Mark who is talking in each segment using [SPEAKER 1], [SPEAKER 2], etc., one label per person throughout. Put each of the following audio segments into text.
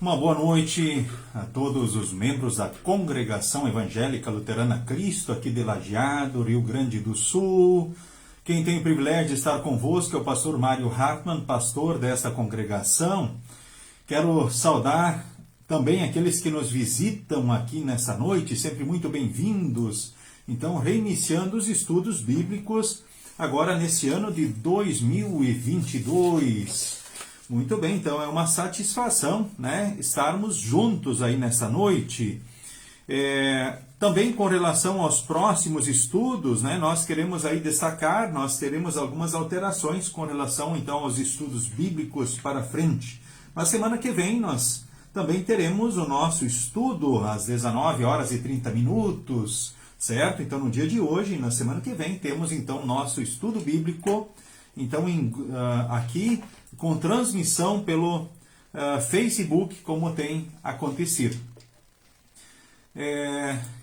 [SPEAKER 1] Uma boa noite a todos os membros da Congregação Evangélica Luterana Cristo, aqui de Lajeado, Rio Grande do Sul. Quem tem o privilégio de estar convosco é o pastor Mário Hartmann, pastor desta congregação. Quero saudar também aqueles que nos visitam aqui nessa noite, sempre muito bem-vindos. Então, reiniciando os estudos bíblicos, agora nesse ano de 2022. Muito bem, então é uma satisfação, né, estarmos juntos aí nessa noite. Também com relação aos próximos estudos, né, nós queremos aí destacar, nós teremos algumas alterações com relação então aos estudos bíblicos para frente. Na semana que vem nós também teremos o nosso estudo às 19 horas e 30 minutos, certo? Então no dia de hoje, na semana que vem, temos então nosso estudo bíblico, então aqui com transmissão pelo Facebook, como tem acontecido.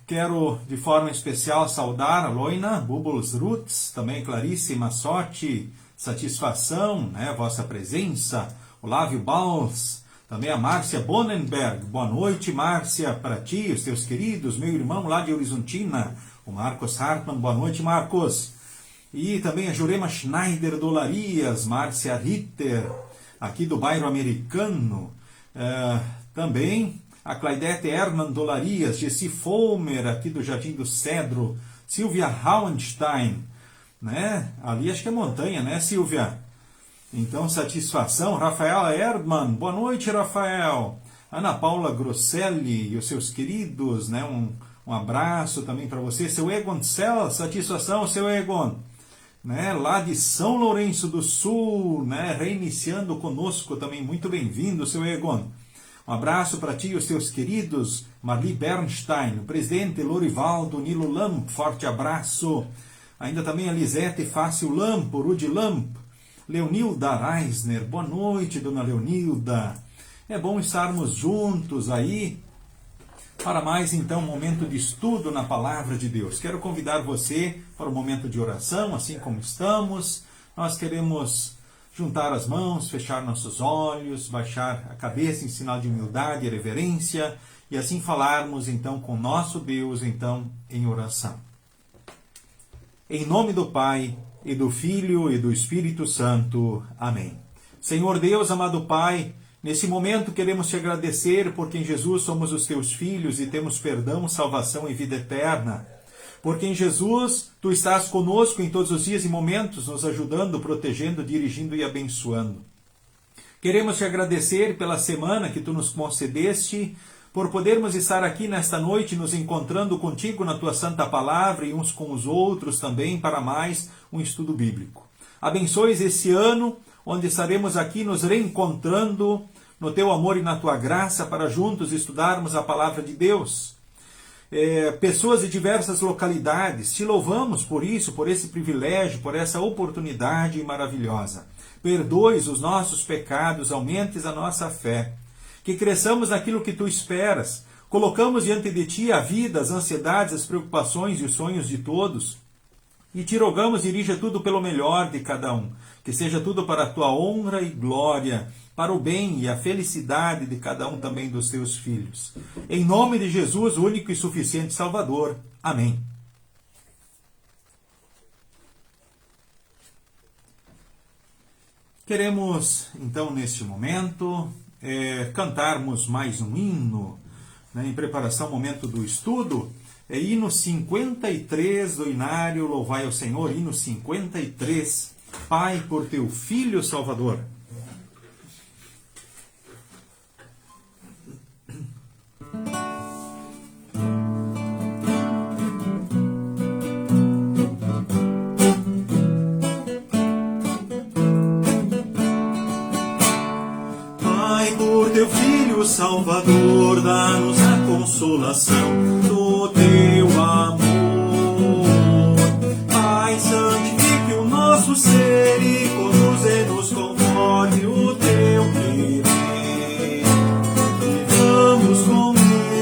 [SPEAKER 1] Quero de forma especial saudar a Loina Bubbles Roots, também Clarice Massotti, satisfação, né, vossa presença, Olávio Bals, também a Márcia Bonenberg, boa noite Márcia, para ti, os teus queridos, meu irmão lá de Horizontina, o Marcos Hartmann, boa noite Marcos. E também a Jurema Schneider Dolarias, Márcia Ritter, aqui do bairro Americano. Também a Claudete Herman Dolarias, Jessi Fomer, aqui do Jardim do Cedro. Silvia Hauenstein, né? Ali acho que é montanha, né, Silvia? Então, satisfação. Rafaela Erdmann, boa noite, Rafael. Ana Paula Grosselli e os seus queridos, né? Um abraço também para você. Seu Egon Cell, satisfação, seu Egon. Né, lá de São Lourenço do Sul, né, reiniciando conosco também, muito bem-vindo, seu Egon. Um abraço para ti e os teus queridos, Marli Bernstein, o presidente Lorivaldo Nilo Lamp, forte abraço. Ainda também a Lisete Fácil Lamp, Rudy Lamp, Leonilda Reisner, boa noite, dona Leonilda. É bom estarmos juntos aí, para mais, então, um momento de estudo na Palavra de Deus. Quero convidar você para um momento de oração, assim como estamos. Nós queremos juntar as mãos, fechar nossos olhos, baixar a cabeça em sinal de humildade e reverência, e assim falarmos, então, com nosso Deus, então, em oração. Em nome do Pai, e do Filho, e do Espírito Santo. Amém. Senhor Deus, amado Pai, nesse momento queremos te agradecer porque em Jesus somos os teus filhos e temos perdão, salvação e vida eterna. Porque em Jesus tu estás conosco em todos os dias e momentos, nos ajudando, protegendo, dirigindo e abençoando. Queremos te agradecer pela semana que tu nos concedeste, por podermos estar aqui nesta noite nos encontrando contigo na tua santa palavra e uns com os outros também para mais um estudo bíblico. Abençoes esse ano, onde estaremos aqui nos reencontrando no teu amor e na tua graça para juntos estudarmos a palavra de Deus. Pessoas de diversas localidades, te louvamos por isso, por esse privilégio, por essa oportunidade maravilhosa. Perdoes os nossos pecados, aumentes a nossa fé, que cresçamos naquilo que tu esperas. Colocamos diante de ti a vida, as ansiedades, as preocupações e os sonhos de todos. E te rogamos, dirija tudo pelo melhor de cada um, que seja tudo para a tua honra e glória, para o bem e a felicidade de cada um também dos teus filhos. Em nome de Jesus, o único e suficiente Salvador. Amém. Queremos, então, neste momento, cantarmos mais um hino, né, em preparação ao momento do estudo. É hino 53 do Inário, louvai ao Senhor, hino 53, Pai, por teu Filho Salvador. Pai, por teu Filho Salvador, dá-nos a consolação do teu amor. Pai, santifique o nosso ser e conduze-nos conforme o teu querer. Vivamos com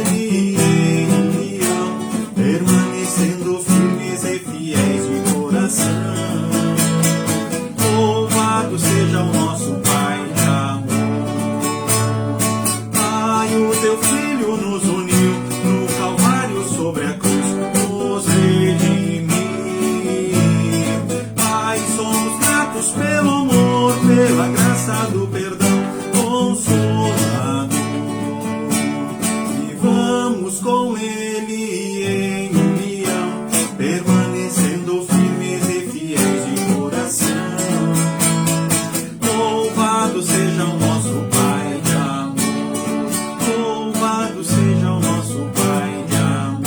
[SPEAKER 1] ele em união, permanecendo firmes e fiéis de coração. Louvado seja o nosso Pai de amor. Deus, pelo amor, pela graça do perdão consolador. E vamos com Ele em união, permanecendo firmes e fiéis de coração. Louvado seja o nosso Pai de amor, louvado seja o nosso Pai de amor.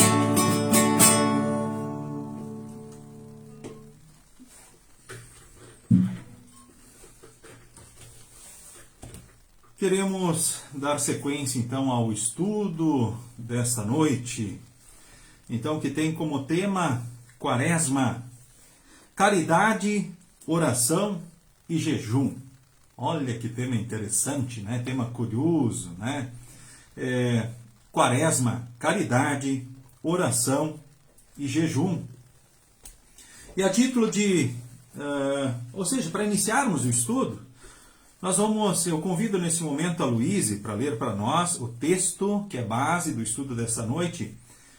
[SPEAKER 1] Queremos dar sequência então ao estudo desta noite, então que tem como tema Quaresma, caridade, oração e jejum. Olha que tema interessante, né? Tema curioso, né? Quaresma, caridade, oração e jejum. E a título de, ou seja, para iniciarmos o estudo, eu convido nesse momento a Luíse para ler para nós o texto que é base do estudo dessa noite,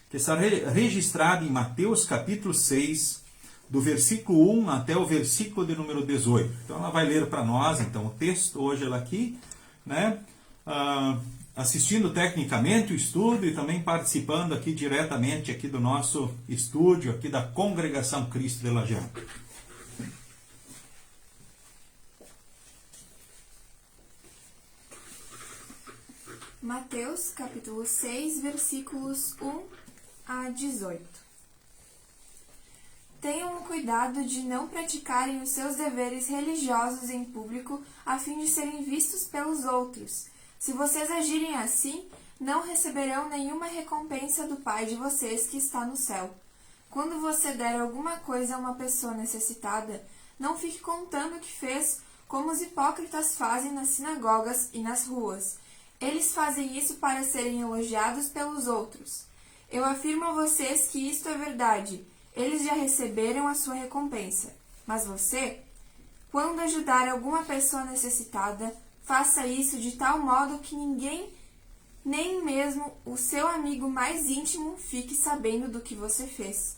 [SPEAKER 1] que está registrado em Mateus capítulo 6, do versículo 1 até o versículo de número 18. Então ela vai ler para nós então o texto, hoje ela aqui, né, assistindo tecnicamente o estudo e também participando aqui diretamente aqui do nosso estúdio, aqui da Congregação Cristo de Lajeado.
[SPEAKER 2] Mateus, capítulo 6, versículos 1 a 18. Tenham cuidado de não praticarem os seus deveres religiosos em público a fim de serem vistos pelos outros. Se vocês agirem assim, não receberão nenhuma recompensa do Pai de vocês que está no céu. Quando você der alguma coisa a uma pessoa necessitada, não fique contando o que fez, como os hipócritas fazem nas sinagogas e nas ruas. Eles fazem isso para serem elogiados pelos outros. Eu afirmo a vocês que isto é verdade. Eles já receberam a sua recompensa. Mas você, quando ajudar alguma pessoa necessitada, faça isso de tal modo que ninguém, nem mesmo o seu amigo mais íntimo, fique sabendo do que você fez.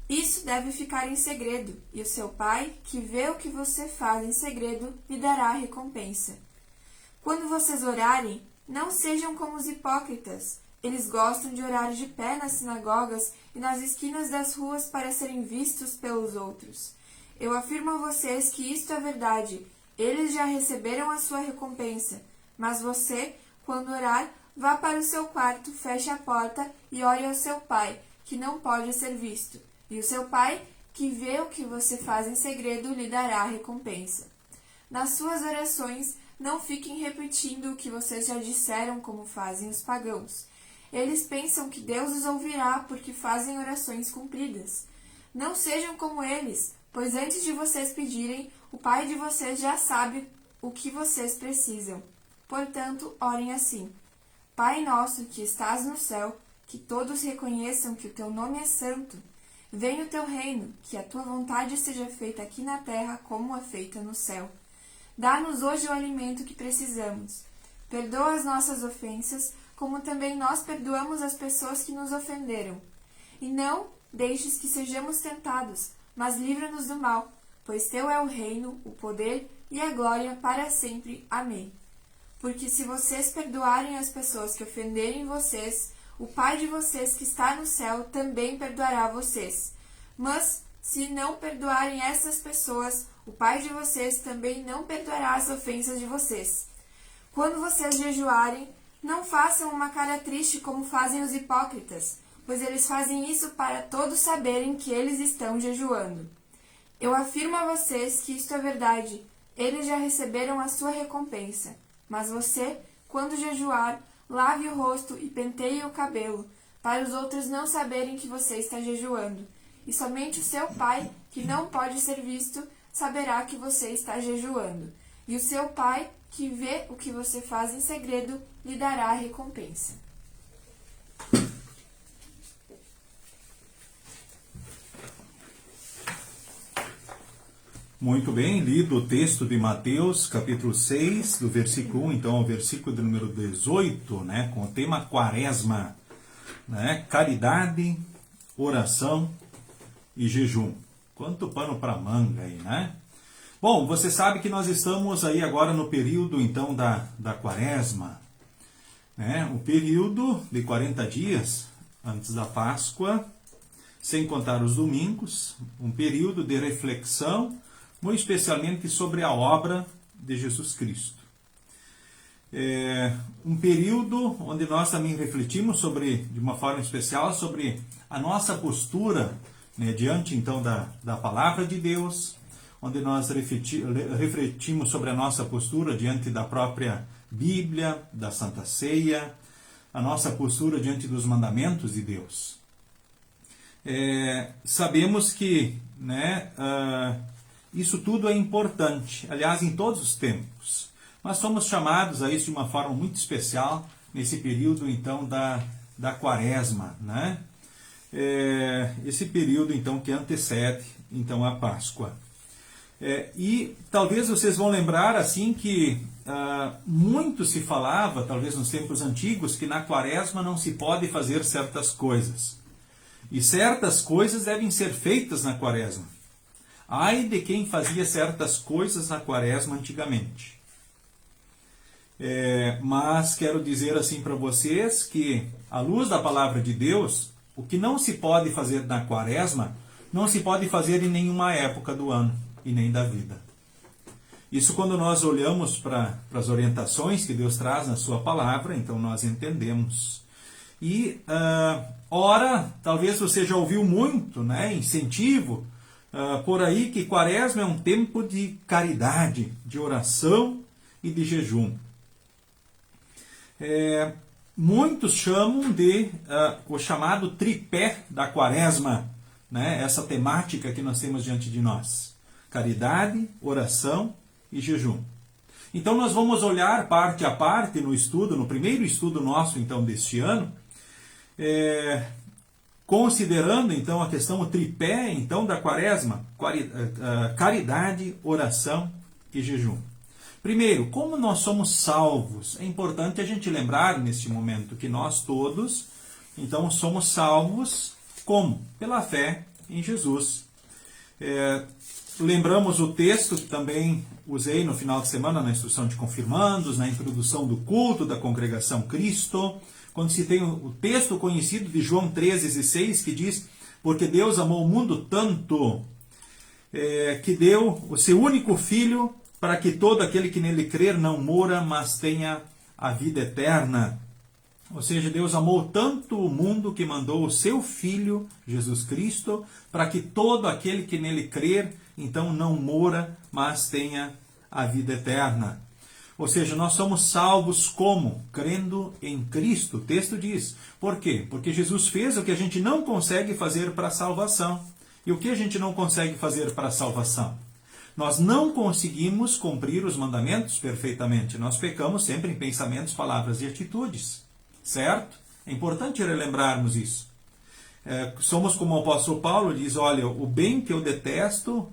[SPEAKER 2] Isso deve ficar em segredo, e o seu Pai, que vê o que você faz em segredo, lhe dará a recompensa. Quando vocês orarem, não sejam como os hipócritas. Eles gostam de orar de pé nas sinagogas e nas esquinas das ruas para serem vistos pelos outros. Eu afirmo a vocês que isto é verdade. Eles já receberam a sua recompensa. Mas você, quando orar, vá para o seu quarto, feche a porta e ore ao seu Pai, que não pode ser visto. E o seu Pai, que vê o que você faz em segredo, lhe dará a recompensa. Nas suas orações, não fiquem repetindo o que vocês já disseram, como fazem os pagãos. Eles pensam que Deus os ouvirá porque fazem orações compridas. Não sejam como eles, pois antes de vocês pedirem, o Pai de vocês já sabe o que vocês precisam. Portanto, orem assim: Pai nosso que estás no céu, que todos reconheçam que o teu nome é santo. Venha o teu reino, que a tua vontade seja feita aqui na terra como é feita no céu. Dá-nos hoje o alimento que precisamos. Perdoa as nossas ofensas, como também nós perdoamos as pessoas que nos ofenderam. E não deixes que sejamos tentados, mas livra-nos do mal, pois teu é o reino, o poder e a glória para sempre. Amém. Porque se vocês perdoarem as pessoas que ofenderem vocês, o Pai de vocês que está no céu também perdoará vocês. Mas se não perdoarem essas pessoas, o Pai de vocês também não perdoará as ofensas de vocês. Quando vocês jejuarem, não façam uma cara triste como fazem os hipócritas, pois eles fazem isso para todos saberem que eles estão jejuando. Eu afirmo a vocês que isto é verdade. Eles já receberam a sua recompensa. Mas você, quando jejuar, lave o rosto e penteie o cabelo, para os outros não saberem que você está jejuando. E somente o seu Pai, que não pode ser visto, saberá que você está jejuando. E o seu Pai, que vê o que você faz em segredo, lhe dará a recompensa.
[SPEAKER 1] Muito bem, lido o texto de Mateus, capítulo 6, do versículo 1, então, ao versículo de número 18, né, com o tema Quaresma, né, caridade, oração e jejum. Quanto pano para manga aí, né? Bom, você sabe que nós estamos aí agora no período, então, da Quaresma, né? O período de 40 dias antes da Páscoa, sem contar os domingos, um período de reflexão, muito especialmente sobre a obra de Jesus Cristo. É um período onde nós também refletimos de uma forma especial, sobre a nossa postura, né, diante então da palavra de Deus, onde nós refletimos sobre a nossa postura diante da própria Bíblia, da Santa Ceia, a nossa postura diante dos mandamentos de Deus. Sabemos que, né, isso tudo é importante, aliás, em todos os tempos. Mas somos chamados a isso de uma forma muito especial nesse período, então, da Quaresma, né? Esse período, então, que antecede, então, a Páscoa. E talvez vocês vão lembrar, assim, que muito se falava, talvez nos tempos antigos, que na Quaresma não se pode fazer certas coisas. E certas coisas devem ser feitas na Quaresma. Ai de quem fazia certas coisas na Quaresma antigamente. Mas quero dizer assim para vocês que, à luz da palavra de Deus, o que não se pode fazer na Quaresma, não se pode fazer em nenhuma época do ano e nem da vida. Isso, quando nós olhamos para as orientações que Deus traz na sua palavra, então nós entendemos. E, ora, talvez você já ouviu muito, né, incentivo por aí, que Quaresma é um tempo de caridade, de oração e de jejum. Muitos chamam de o chamado tripé da Quaresma, né? Essa temática que nós temos diante de nós: caridade, oração e jejum. Então nós vamos olhar parte a parte no estudo, no primeiro estudo nosso então deste ano, considerando então a questão, o tripé então da Quaresma: caridade, oração e jejum. Primeiro, como nós somos salvos? É importante a gente lembrar neste momento que nós todos, então, somos salvos como? Pela fé em Jesus. Lembramos o texto que também usei no final de semana na instrução de confirmandos, na introdução do culto da congregação Cristo, quando se tem o texto conhecido de João 3,16, que diz: porque Deus amou o mundo tanto que deu o seu único Filho, para que todo aquele que nele crer não morra, mas tenha a vida eterna. Ou seja, Deus amou tanto o mundo que mandou o seu Filho, Jesus Cristo, para que todo aquele que nele crer, então não morra, mas tenha a vida eterna. Ou seja, nós somos salvos como? Crendo em Cristo. O texto diz. Por quê? Porque Jesus fez o que a gente não consegue fazer para a salvação. E o que a gente não consegue fazer para a salvação? Nós não conseguimos cumprir os mandamentos perfeitamente. Nós pecamos sempre em pensamentos, palavras e atitudes. Certo? É importante relembrarmos isso. Somos como o apóstolo Paulo diz: olha, o bem que eu detesto,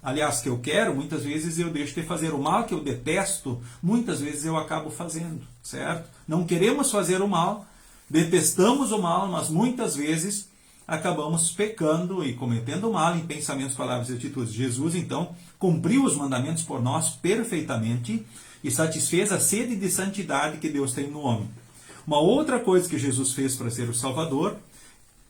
[SPEAKER 1] aliás, que eu quero, muitas vezes eu deixo de fazer. O mal que eu detesto, muitas vezes eu acabo fazendo. Certo? Não queremos fazer o mal, detestamos o mal, mas muitas vezes acabamos pecando e cometendo mal em pensamentos, palavras e atitudes. Jesus, então, cumpriu os mandamentos por nós perfeitamente e satisfez a sede de santidade que Deus tem no homem. Uma outra coisa que Jesus fez para ser o Salvador: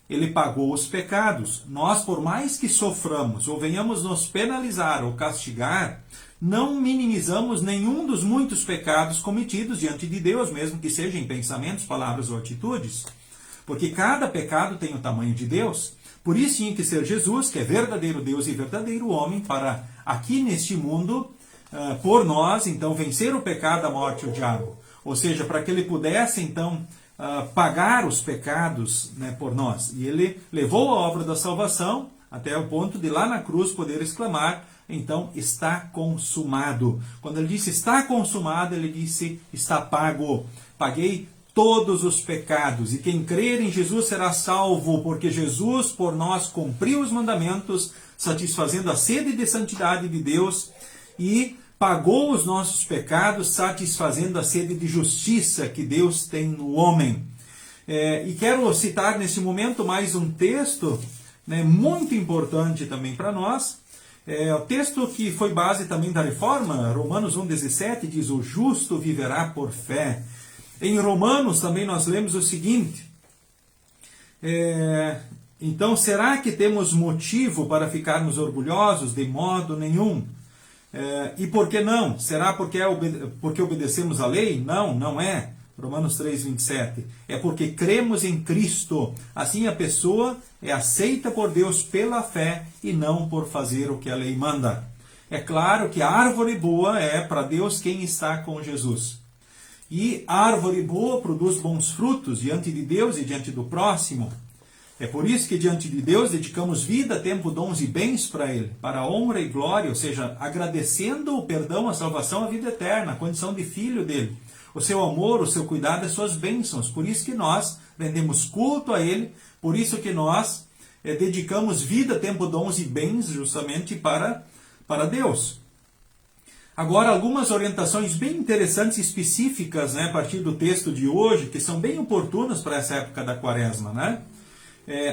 [SPEAKER 1] ele pagou os pecados. Nós, por mais que soframos ou venhamos nos penalizar ou castigar, não minimizamos nenhum dos muitos pecados cometidos diante de Deus, mesmo que seja em pensamentos, palavras ou atitudes. Porque cada pecado tem o tamanho de Deus. Por isso tinha que ser Jesus, que é verdadeiro Deus e verdadeiro homem, para aqui neste mundo, por nós, então, vencer o pecado, a morte e o diabo. Ou seja, para que ele pudesse, então, pagar os pecados, né, por nós. E ele levou a obra da salvação até o ponto de lá na cruz poder exclamar: então está consumado. Quando ele disse está consumado, ele disse está pago. Paguei todos os pecados, e quem crer em Jesus será salvo, porque Jesus por nós cumpriu os mandamentos, satisfazendo a sede de santidade de Deus, e pagou os nossos pecados, satisfazendo a sede de justiça que Deus tem no homem. E quero citar nesse momento mais um texto, né, muito importante também para nós, O texto que foi base também da reforma, Romanos 1,17, diz: o justo viverá por fé. Em Romanos também nós lemos o seguinte: então, será que temos motivo para ficarmos orgulhosos? De modo nenhum. E por que não? Será porque obedecemos a lei? Não, não é. Romanos 3,27. É porque cremos em Cristo. Assim a pessoa é aceita por Deus pela fé e não por fazer o que a lei manda. É claro que a árvore boa é para Deus quem está com Jesus. E a árvore boa produz bons frutos diante de Deus e diante do próximo. É por isso que diante de Deus dedicamos vida, tempo, dons e bens para Ele, para a honra e glória, ou seja, agradecendo o perdão, a salvação, a vida eterna, a condição de filho dele, o seu amor, o seu cuidado, as suas bênçãos. Por isso que nós rendemos culto a Ele, por isso que nós dedicamos vida, tempo, dons e bens justamente para Deus. Agora, algumas orientações bem interessantes e específicas, a partir do texto de hoje, que são bem oportunas para essa época da quaresma,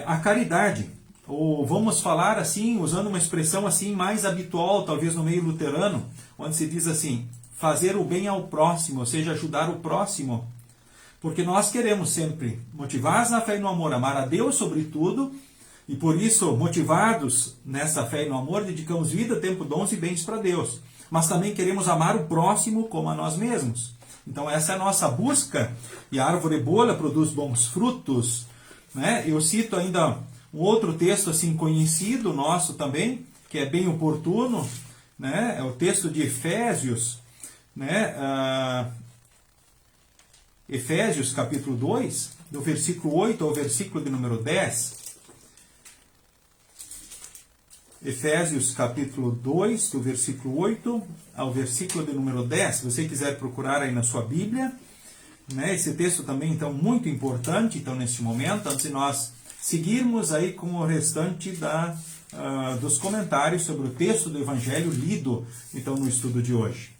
[SPEAKER 1] a caridade, ou vamos falar assim, usando uma expressão assim mais habitual, talvez no meio luterano, onde se diz assim: fazer o bem ao próximo, ou seja, ajudar o próximo. Porque nós queremos sempre, motivados na fé e no amor, amar a Deus sobre tudo, e por isso, motivados nessa fé e no amor, dedicamos vida, tempo, dons e bens para Deus. Mas também queremos amar o próximo como a nós mesmos. Então essa é a nossa busca, e a árvore boa produz bons frutos. Eu cito ainda um outro texto assim conhecido nosso também, que é bem oportuno, é o texto de Efésios, Efésios capítulo 2, do versículo 8 ao versículo de número 10. Efésios capítulo 2, do versículo 8 ao versículo de número 10. Se você quiser procurar aí na sua Bíblia, esse texto também, então, muito importante, então, neste momento, antes de nós seguirmos aí com o restante dos comentários sobre o texto do Evangelho lido, então, no estudo de hoje.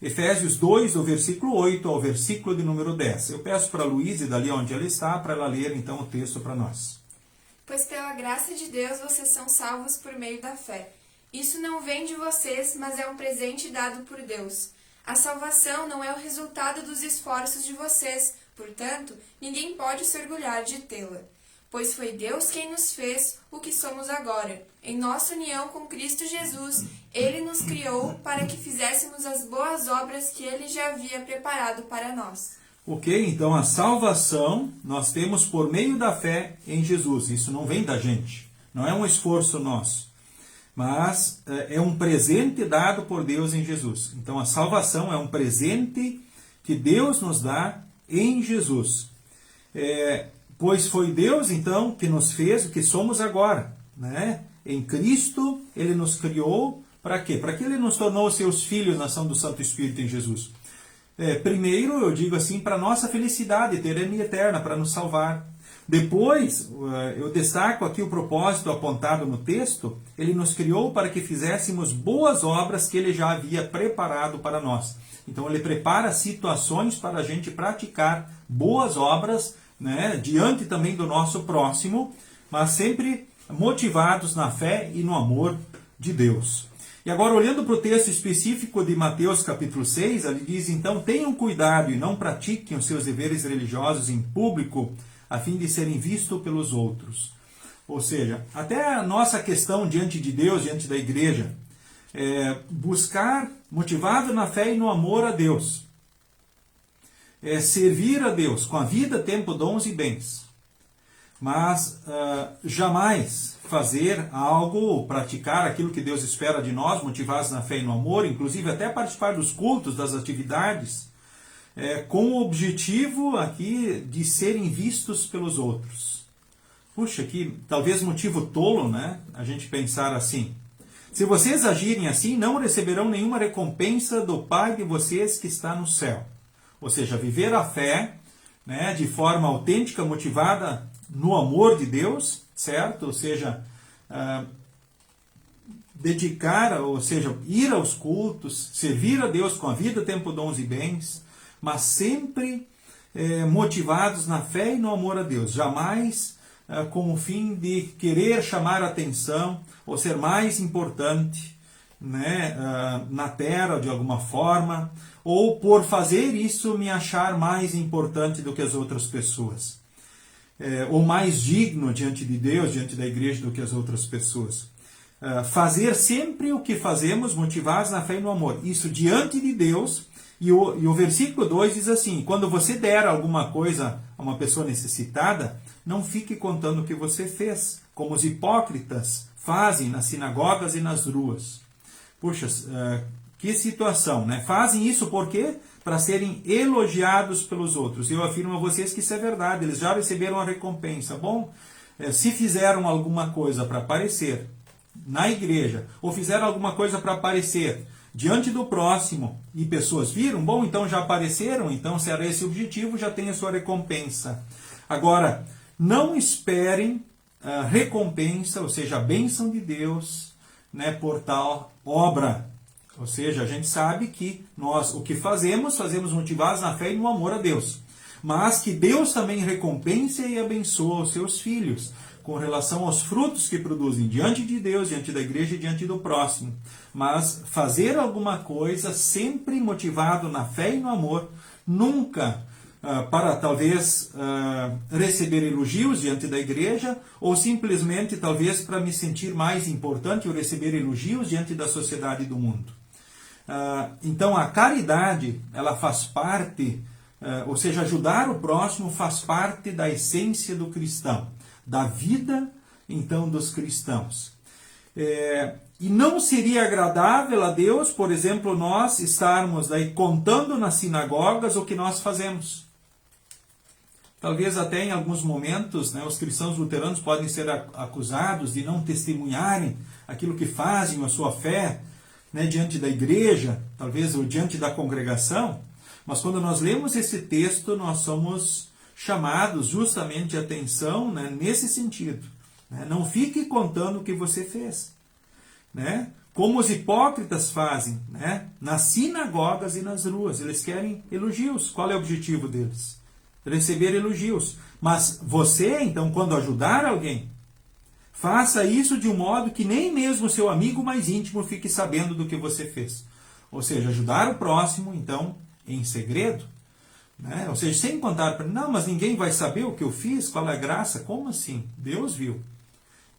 [SPEAKER 1] Efésios 2, do versículo 8 ao versículo de número 10. Eu peço para a Luísa, dali onde ela está, para ela ler, então, o texto para nós.
[SPEAKER 2] Pois pela graça de Deus vocês são salvos por meio da fé. Isso não vem de vocês, mas é um presente dado por Deus. A salvação não é o resultado dos esforços de vocês, portanto, ninguém pode se orgulhar de tê-la. Pois foi Deus quem nos fez o que somos agora. Em nossa união com Cristo Jesus, Ele nos criou para que fizéssemos as boas obras que Ele já havia preparado para nós.
[SPEAKER 1] Ok, então a salvação nós temos por meio da fé em Jesus. Isso não vem da gente, não é um esforço nosso, mas é um presente dado por Deus em Jesus. Então a salvação é um presente que Deus nos dá em Jesus. Pois foi Deus então que nos fez o que somos agora. Em Cristo Ele nos criou para quê? Para que Ele nos tornou seus filhos na ação do Santo Espírito em Jesus. Primeiro, eu digo assim, para nossa felicidade, eterna eterna, para nos salvar. Depois, eu destaco aqui o propósito apontado no texto: Ele nos criou para que fizéssemos boas obras que Ele já havia preparado para nós. Então, Ele prepara situações para a gente praticar boas obras, diante também do nosso próximo, mas sempre motivados na fé e no amor de Deus. E agora, olhando para o texto específico de Mateus capítulo 6, ele diz: então, tenham cuidado e não pratiquem os seus deveres religiosos em público, a fim de serem vistos pelos outros. Ou seja, até a nossa questão diante de Deus, diante da igreja, buscar, motivado na fé e no amor a Deus, servir a Deus com a vida, tempo, dons e bens, mas jamais fazer algo, praticar aquilo que Deus espera de nós, motivados na fé e no amor, inclusive até participar dos cultos, das atividades, com o objetivo aqui de serem vistos pelos outros. Puxa, que talvez motivo tolo, a gente pensar assim. Se vocês agirem assim, não receberão nenhuma recompensa do Pai de vocês que está no céu. Ou seja, viver a fé, de forma autêntica, motivada no amor de Deus, certo? Ou seja, dedicar, ou seja, ir aos cultos, servir a Deus com a vida, tempo, dons e bens, mas sempre motivados na fé e no amor a Deus. Jamais com o fim de querer chamar atenção ou ser mais importante, né, na terra de alguma forma, ou por fazer isso me achar mais importante do que as outras pessoas, ou mais digno diante de Deus, diante da igreja do que as outras pessoas. Fazer sempre o que fazemos motivados na fé e no amor, isso diante de Deus. E o versículo 2 diz assim: quando você der alguma coisa a uma pessoa necessitada, não fique contando o que você fez, como os hipócritas fazem nas sinagogas e nas ruas. Puxa, que situação, né? Fazem isso por quê? Para serem elogiados pelos outros. Eu afirmo a vocês que isso é verdade, eles já receberam a recompensa. Bom, se fizeram alguma coisa para aparecer na igreja, ou fizeram alguma coisa para aparecer diante do próximo, e pessoas viram, bom, então já apareceram, então se era esse o objetivo, já tem a sua recompensa. Agora, não esperem a recompensa, ou seja, a bênção de Deus, né, por tal obra. Ou seja, a gente sabe que nós, o que fazemos motivados na fé e no amor a Deus. Mas que Deus também recompense e abençoa os seus filhos, com relação aos frutos que produzem diante de Deus, diante da igreja e diante do próximo. Mas fazer alguma coisa sempre motivado na fé e no amor, nunca para talvez receber elogios diante da igreja, ou simplesmente talvez para me sentir mais importante ou receber elogios diante da sociedade e do mundo. Então a caridade, ela faz parte, ou seja, ajudar o próximo faz parte da essência do cristão, da vida, então, dos cristãos. E não seria agradável a Deus, por exemplo, nós estarmos daí contando nas sinagogas o que nós fazemos. Talvez até em alguns momentos, né, os cristãos luteranos podem ser acusados de não testemunharem aquilo que fazem, a sua fé, né, diante da igreja, talvez ou diante da congregação. Mas quando nós lemos esse texto, nós somos chamados justamente a atenção, né, nesse sentido. Né? Não fique contando o que você fez. Né? Como os hipócritas fazem, né? Nas sinagogas e nas ruas. Eles querem elogios. Qual é o objetivo deles? Receber elogios. Mas você, então, quando ajudar alguém, faça isso de um modo que nem mesmo o seu amigo mais íntimo fique sabendo do que você fez. Ou seja, ajudar o próximo, então, em segredo. Né? Ou seja, sem contar para ele, não, mas ninguém vai saber o que eu fiz, qual é a graça? Como assim? Deus viu.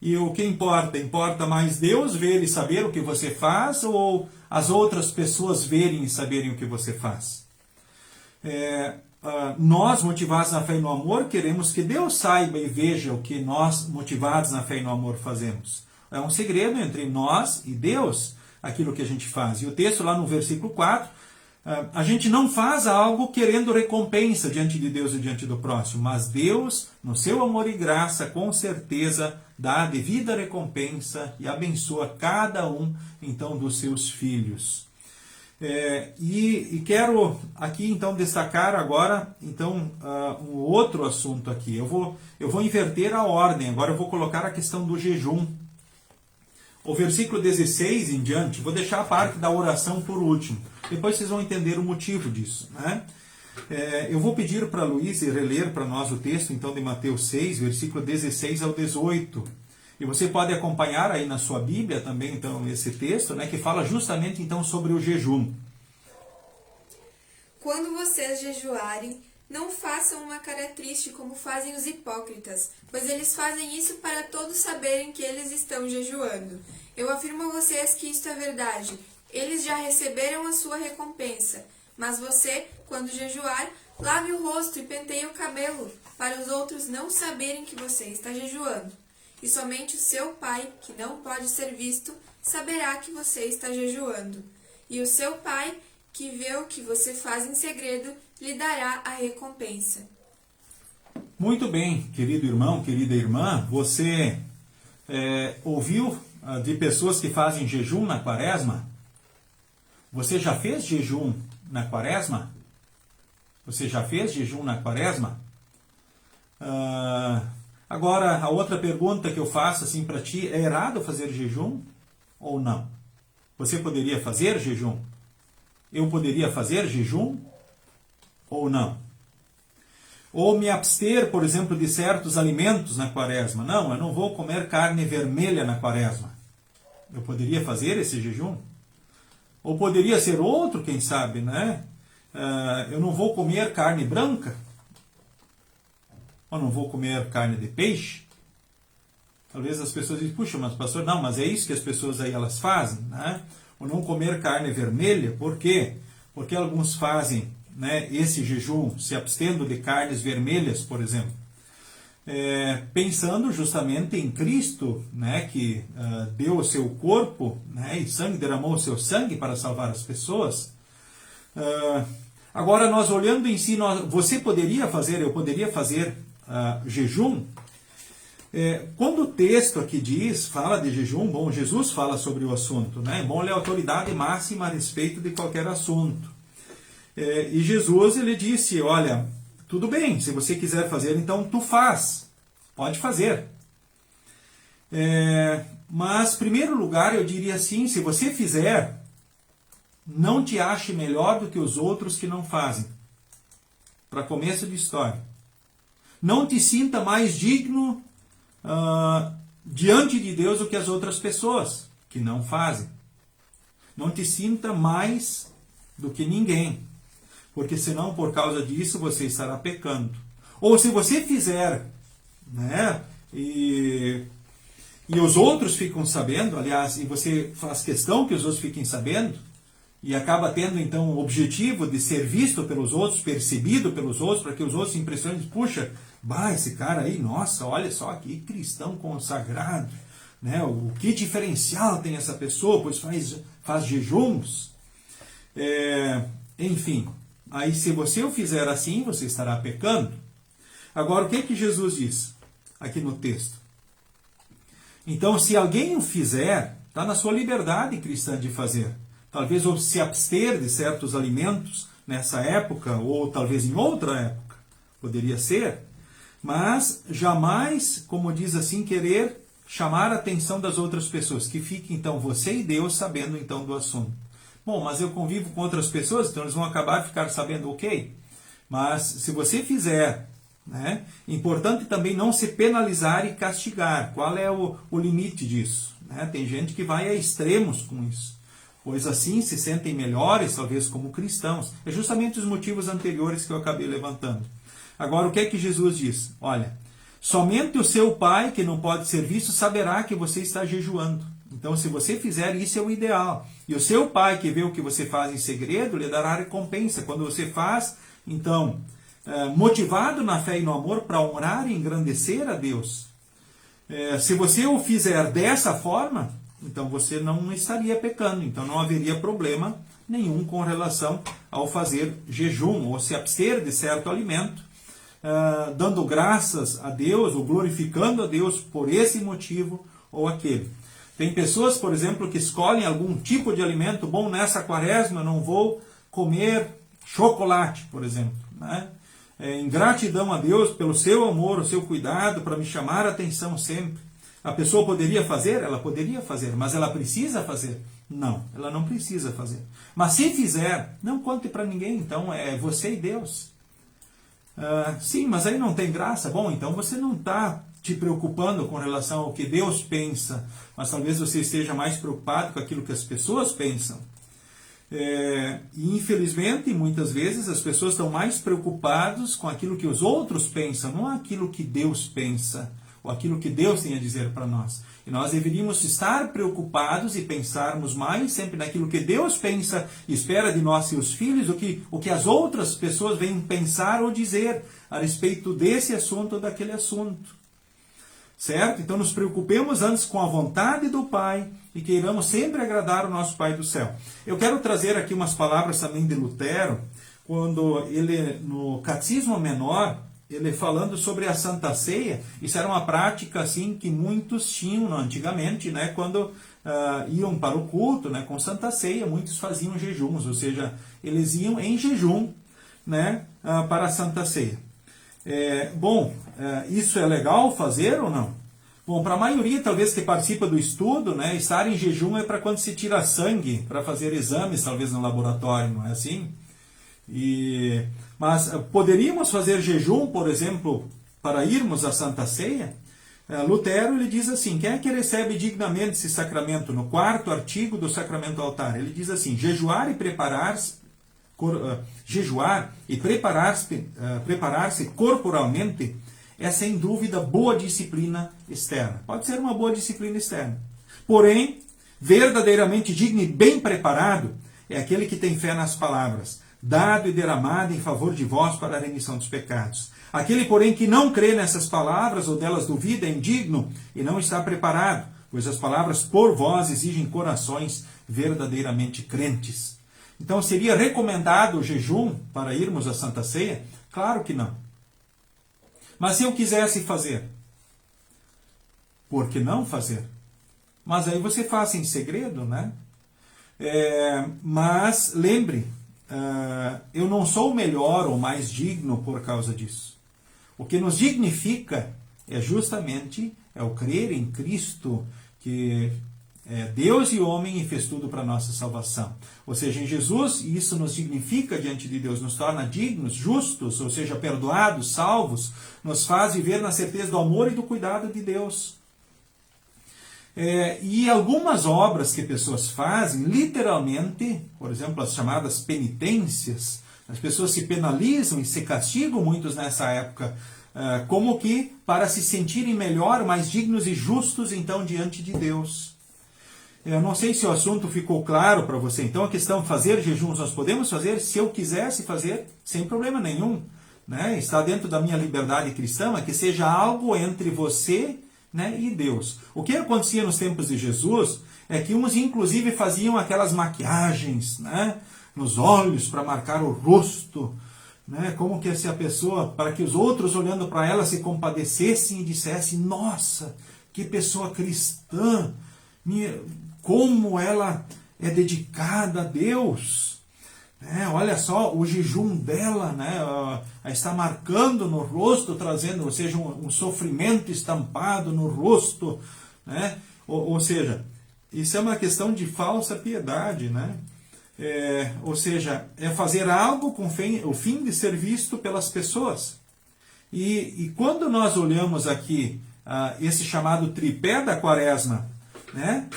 [SPEAKER 1] E o que importa? Importa mais Deus ver e saber o que você faz, ou as outras pessoas verem e saberem o que você faz? Nós, motivados na fé e no amor, queremos que Deus saiba e veja o que nós, motivados na fé e no amor, fazemos. É um segredo entre nós e Deus, aquilo que a gente faz. E o texto lá no versículo 4, a gente não faz algo querendo recompensa diante de Deus e diante do próximo, mas Deus, no seu amor e graça, com certeza dá a devida recompensa e abençoa cada um, então, dos seus filhos. E quero aqui, então, destacar agora, então, um outro assunto aqui. Eu vou inverter a ordem, agora eu vou colocar a questão do jejum. O versículo 16 em diante, vou deixar a parte da oração por último. Depois vocês vão entender o motivo disso. Né? Eu vou pedir para a Luísa reler para nós o texto, então, de Mateus 6, versículo 16 ao 18. E você pode acompanhar aí na sua Bíblia também, então, esse texto, né, que fala justamente, então, sobre o jejum.
[SPEAKER 2] Quando vocês jejuarem, não façam uma cara triste como fazem os hipócritas, pois eles fazem isso para todos saberem que eles estão jejuando. Eu afirmo a vocês que isto é verdade. Eles já receberam a sua recompensa. Mas você, quando jejuar, lave o rosto e penteie o cabelo, para os outros não saberem que você está jejuando. E somente o seu Pai, que não pode ser visto, saberá que você está jejuando. E o seu Pai, que vê o que você faz em segredo, lhe dará a recompensa.
[SPEAKER 1] Muito bem, querido irmão, querida irmã, você ouviu de pessoas que fazem jejum na quaresma? Você já fez jejum na quaresma? Você já fez jejum na quaresma? Agora, a outra pergunta que eu faço assim para ti, é errado fazer jejum ou não? Você poderia fazer jejum? Eu poderia fazer jejum ou não? Ou me abster, por exemplo, de certos alimentos na quaresma. Não, eu não vou comer carne vermelha na quaresma. Eu poderia fazer esse jejum? Ou poderia ser outro, quem sabe, né? Eu não vou comer carne branca? Ou não vou comer carne de peixe? Talvez as pessoas dizem, puxa, mas pastor, não, mas é isso que as pessoas aí elas fazem, né? Ou não comer carne vermelha, por quê? Porque alguns fazem, né, esse jejum, se abstendo de carnes vermelhas, por exemplo, pensando justamente em Cristo, né, que deu o seu corpo, né, e sangue, derramou o seu sangue para salvar as pessoas. Agora, nós olhando em si, você poderia fazer, eu poderia fazer jejum? Quando o texto aqui fala de jejum, bom, Jesus fala sobre o assunto, né? Bom, ele é a autoridade máxima a respeito de qualquer assunto. E Jesus, ele disse, olha, tudo bem, se você quiser fazer, então tu faz, pode fazer. Mas, em primeiro lugar, eu diria assim, se você fizer, não te ache melhor do que os outros que não fazem. Para começo de história. Não te sinta mais digno diante de Deus do que as outras pessoas que não fazem. Não te sinta mais do que ninguém, porque senão por causa disso você estará pecando. Ou se você fizer, né, e os outros ficam sabendo, aliás, e você faz questão que os outros fiquem sabendo, e acaba tendo então o objetivo de ser visto pelos outros, percebido pelos outros, para que os outros se impressionem, puxa, esse cara aí, nossa, olha só que cristão consagrado, né? O que diferencial tem essa pessoa, pois faz jejuns. Enfim, aí se você o fizer assim, você estará pecando. Agora, o que Jesus diz aqui no texto? Então, se alguém o fizer, está na sua liberdade cristã de fazer. Talvez ou se abster de certos alimentos nessa época, ou talvez em outra época, poderia ser, mas jamais, como diz assim, querer chamar a atenção das outras pessoas, que fique então você e Deus sabendo então do assunto. Bom, mas eu convivo com outras pessoas, então eles vão acabar de ficar sabendo, ok. Mas se você fizer, né, importante também não se penalizar e castigar. Qual é o limite disso? Né? Tem gente que vai a extremos com isso, pois assim se sentem melhores, talvez como cristãos. É justamente os motivos anteriores que eu acabei levantando. Agora, o que é que Jesus diz? Olha, somente o seu pai, que não pode ser visto, saberá que você está jejuando. Então, se você fizer, isso é o ideal. E o seu pai, que vê o que você faz em segredo, lhe dará recompensa. Quando você faz, então, motivado na fé e no amor, para honrar e engrandecer a Deus. Se você o fizer dessa forma, então você não estaria pecando. Então, não haveria problema nenhum com relação ao fazer jejum, ou se abster de certo alimento, dando graças a Deus, ou glorificando a Deus por esse motivo ou aquele. Tem pessoas, por exemplo, que escolhem algum tipo de alimento, bom, nessa quaresma eu não vou comer chocolate, por exemplo, né? Em gratidão a Deus pelo seu amor, o seu cuidado, para me chamar a atenção sempre. A pessoa poderia fazer? Ela poderia fazer, mas ela precisa fazer? Não, ela não precisa fazer. Mas se fizer, não conte para ninguém, então é você e Deus. Sim, mas aí não tem graça. Bom, então você não está te preocupando com relação ao que Deus pensa, mas talvez você esteja mais preocupado com aquilo que as pessoas pensam. E infelizmente, muitas vezes, as pessoas estão mais preocupadas com aquilo que os outros pensam, não aquilo que Deus pensa, ou aquilo que Deus tem a dizer para nós. E nós deveríamos estar preocupados e pensarmos mais sempre naquilo que Deus pensa e espera de nós, seus filhos, o que as outras pessoas vêm pensar ou dizer a respeito desse assunto ou daquele assunto. Certo? Então nos preocupemos antes com a vontade do Pai e queiramos sempre agradar o nosso Pai do céu. Eu quero trazer aqui umas palavras também de Lutero, quando ele, no Catecismo Menor, ele falando sobre a Santa Ceia. Isso era uma prática assim que muitos tinham antigamente, né, quando iam para o culto, né, com Santa Ceia, muitos faziam jejuns, ou seja, eles iam em jejum, né, para a Santa Ceia. Isso é legal fazer ou não? Bom, para a maioria, talvez, que participa do estudo, né, estar em jejum é para quando se tira sangue, para fazer exames, talvez, no laboratório, não é assim? Mas poderíamos fazer jejum, por exemplo, para irmos à Santa Ceia? Lutero ele diz assim: quem é que recebe dignamente esse sacramento? No 4º artigo do sacramento do altar, ele diz assim: jejuar e preparar-se preparar-se corporalmente é sem dúvida boa disciplina externa. Pode ser uma boa disciplina externa. Porém, verdadeiramente digno e bem preparado é aquele que tem fé nas palavras, dado e derramado em favor de vós para a remissão dos pecados. Aquele, porém, que não crê nessas palavras ou delas duvida é indigno e não está preparado, pois as palavras por vós exigem corações verdadeiramente crentes. Então, seria recomendado o jejum para irmos à Santa Ceia? Claro que não. Mas se eu quisesse fazer, por que não fazer? Mas aí você faz em segredo, né? Mas lembre, eu não sou melhor ou mais digno por causa disso. O que nos dignifica é justamente o crer em Cristo, que é Deus e homem e fez tudo para a nossa salvação. Ou seja, em Jesus, isso nos dignifica diante de Deus, nos torna dignos, justos, ou seja, perdoados, salvos, nos faz viver na certeza do amor e do cuidado de Deus. E algumas obras que pessoas fazem, literalmente, por exemplo, as chamadas penitências, as pessoas se penalizam e se castigam, muitos nessa época, como que para se sentirem melhor, mais dignos e justos, então, diante de Deus. Eu não sei se o assunto ficou claro para você. Então, a questão de fazer jejuns, nós podemos fazer, se eu quisesse fazer, sem problema nenhum. Né? Está dentro da minha liberdade cristã, que seja algo entre você, né, e Deus. O que acontecia nos tempos de Jesus é que uns, inclusive, faziam aquelas maquiagens, né, nos olhos para marcar o rosto, né, como que se a pessoa, para que os outros, olhando para ela, se compadecessem e dissessem: nossa, que pessoa cristã! Como ela é dedicada a Deus, né? Olha só o jejum dela, né? Está marcando no rosto, trazendo, ou seja, um sofrimento estampado no rosto, né? Ou seja, isso é uma questão de falsa piedade, né? Ou seja, é fazer algo com o fim de ser visto pelas pessoas. E quando nós olhamos aqui esse chamado tripé da Quaresma, né,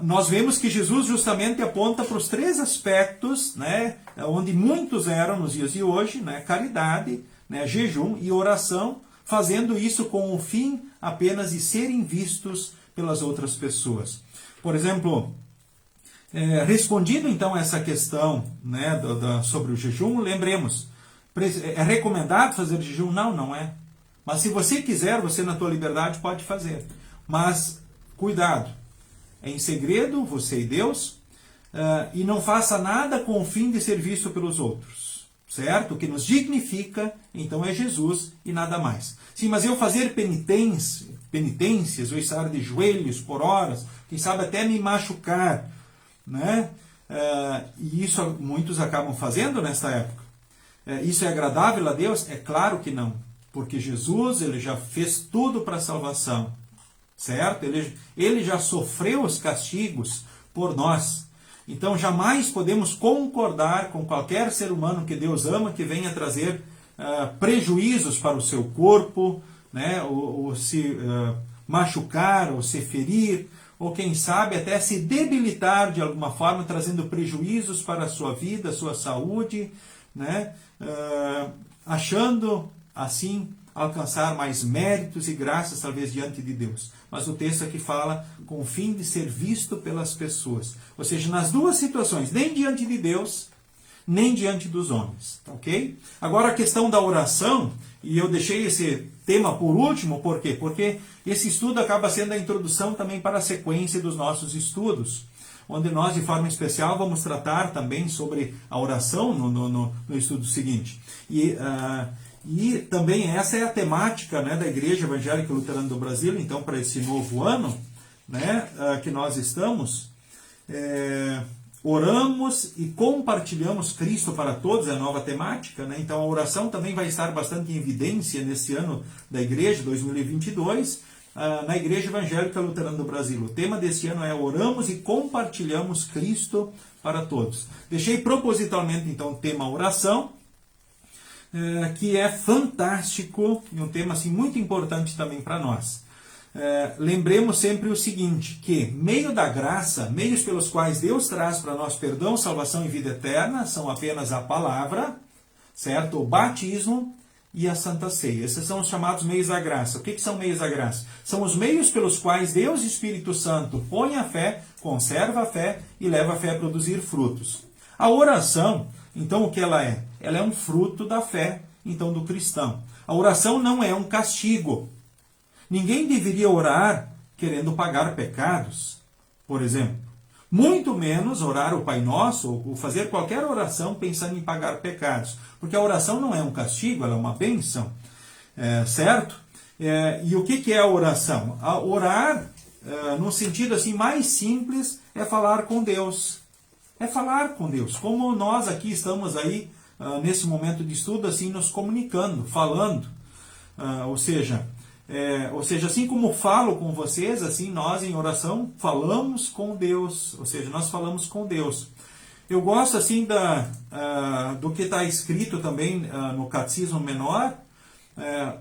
[SPEAKER 1] nós vemos que Jesus justamente aponta para os 3 aspectos, né, onde muitos eram nos dias de hoje, né, caridade, né, jejum e oração, fazendo isso com o fim apenas de serem vistos pelas outras pessoas. Por exemplo, respondido então essa questão, né, sobre o jejum, lembremos, é recomendado fazer jejum? Não, não é. Mas se você quiser, você na tua liberdade pode fazer. Mas cuidado, é em segredo, você e Deus, e não faça nada com o fim de ser visto pelos outros, certo? O que nos dignifica, então, é Jesus e nada mais. Sim, mas eu fazer penitências, ou estar de joelhos por horas, quem sabe até me machucar, né? E isso muitos acabam fazendo nesta época. Isso é agradável a Deus? É claro que não, porque Jesus ele já fez tudo para a salvação. Certo? Ele já sofreu os castigos por nós. Então, jamais podemos concordar com qualquer ser humano que Deus ama que venha trazer prejuízos para o seu corpo, né? ou se machucar, ou se ferir, ou quem sabe até se debilitar de alguma forma, trazendo prejuízos para a sua vida, a sua saúde, né? Achando assim alcançar mais méritos e graças, talvez, diante de Deus. Mas o texto aqui fala com o fim de ser visto pelas pessoas. Ou seja, nas duas situações, nem diante de Deus, nem diante dos homens. Ok? Agora a questão da oração, e eu deixei esse tema por último, por quê? Porque esse estudo acaba sendo a introdução também para a sequência dos nossos estudos, onde nós, de forma especial, vamos tratar também sobre a oração no estudo seguinte. E também essa é a temática, né, da Igreja Evangélica Luterana do Brasil, então, para esse novo ano, né, que nós estamos, oramos e compartilhamos Cristo para todos, é a nova temática, né? Então a oração também vai estar bastante em evidência nesse ano da Igreja, 2022, na Igreja Evangélica Luterana do Brasil. O tema desse ano é oramos e compartilhamos Cristo para todos. Deixei propositalmente, então, o tema oração, que é fantástico e um tema assim, muito importante também para nós. Lembremos sempre o seguinte, que meio da graça, meios pelos quais Deus traz para nós perdão, salvação e vida eterna, são apenas a palavra, certo? O batismo e a Santa Ceia. Esses são os chamados meios da graça. O que são meios da graça? São os meios pelos quais Deus e Espírito Santo põe a fé, conserva a fé e leva a fé a produzir frutos. A oração, então o que ela é? Ela é um fruto da fé, então, do cristão. A oração não é um castigo. Ninguém deveria orar querendo pagar pecados, por exemplo. Muito menos orar o Pai Nosso ou fazer qualquer oração pensando em pagar pecados. Porque a oração não é um castigo, ela é uma bênção. Certo? E o que é a oração? A orar, no sentido assim mais simples, é falar com Deus. É falar com Deus. Como nós aqui estamos aí, nesse momento de estudo, assim, nos comunicando, falando. Ou seja, assim como falo com vocês, assim nós em oração falamos com Deus, ou seja, nós falamos com Deus. Eu gosto assim do que está escrito também no Catecismo Menor,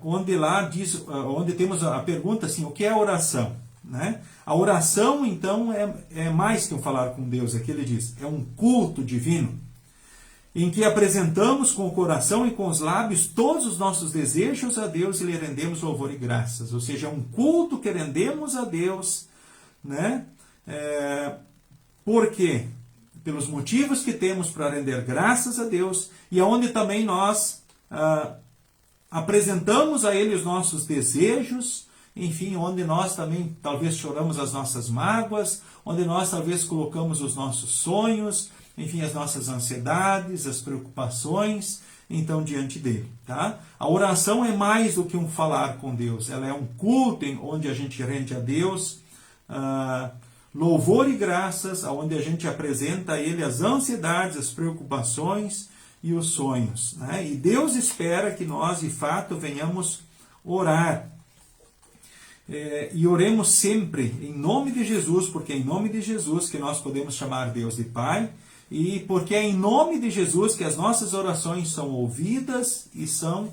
[SPEAKER 1] onde lá diz, onde temos a pergunta assim, o que é oração? Né? A oração então é mais que um falar com Deus, aqui ele diz, é um culto divino, em que apresentamos com o coração e com os lábios todos os nossos desejos a Deus e lhe rendemos louvor e graças. Ou seja, é um culto que rendemos a Deus, né? Por quê? Pelos motivos que temos para render graças a Deus e aonde também nós apresentamos a Ele os nossos desejos, enfim, onde nós também talvez choramos as nossas mágoas, onde nós talvez colocamos os nossos sonhos, enfim, as nossas ansiedades, as preocupações, então, diante dele. Tá? A oração é mais do que um falar com Deus, ela é um culto onde a gente rende a Deus louvor e graças, onde a gente apresenta a Ele as ansiedades, as preocupações e os sonhos. Né? E Deus espera que nós, de fato, venhamos orar. E oremos sempre em nome de Jesus, porque é em nome de Jesus que nós podemos chamar Deus de Pai, e porque é em nome de Jesus que as nossas orações são ouvidas e são